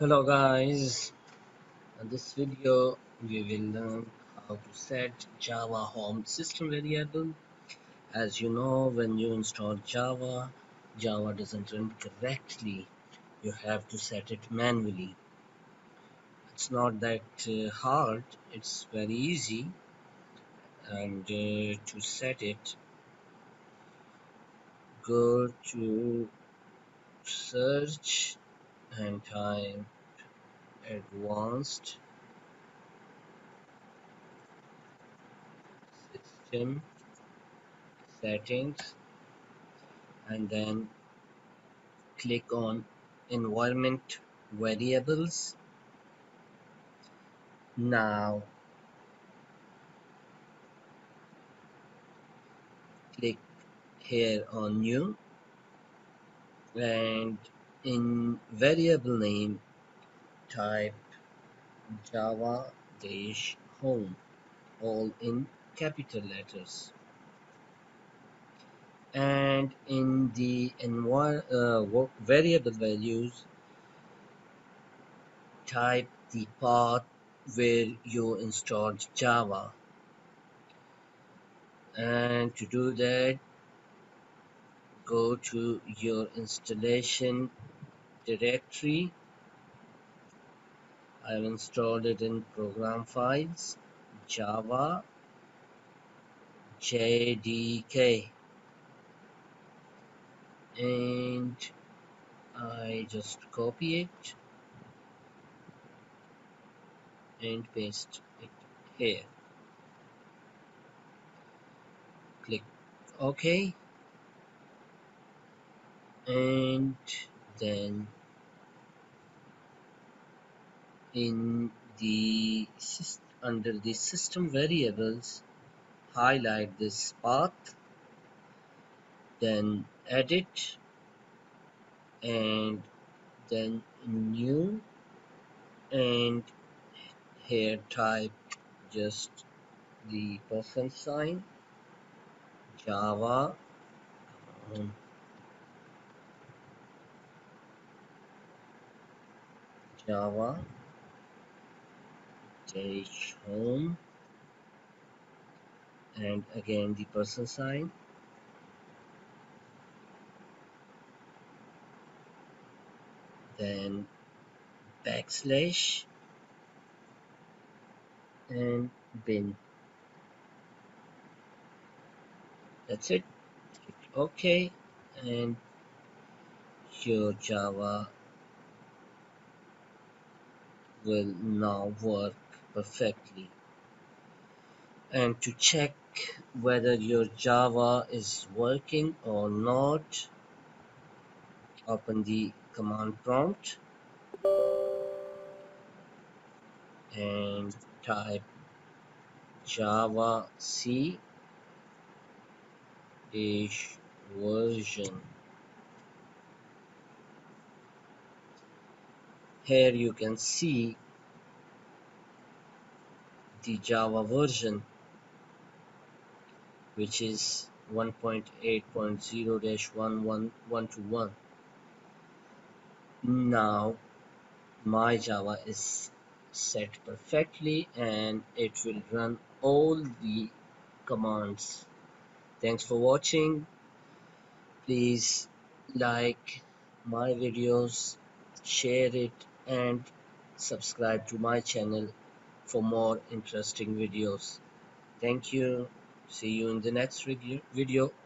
Hello guys, in this video we will learn how to set Java home system variable. As you know, when you install Java doesn't run correctly. You have to set it manually. It's not that hard, it's very easy. And to set it, go to search and type advanced system settings and then click on environment variables. Now click here on new and in variable name type java home, all in capital letters, and in the variable values type the path where you installed Java. And to do that, go to your installation directory. I've installed it in program files, Java JDK, and I just copy it and paste it here. Click OK, and then in the under the system variables, highlight this path, then edit, and then new, and here type just the %, Java, um, Java dash home, and again the %, then backslash and bin. That's it. Click OK, and your Java will now work perfectly. And to check whether your Java is working or not, open the command prompt and type Java C dash version. Here you can see the Java version, which is 1.8.0-11121. Now my Java is set perfectly and it will run all the commands. Thanks for watching. Please like my videos, share it, and subscribe to my channel for more interesting videos. Thank you. See you in the next video. Bye.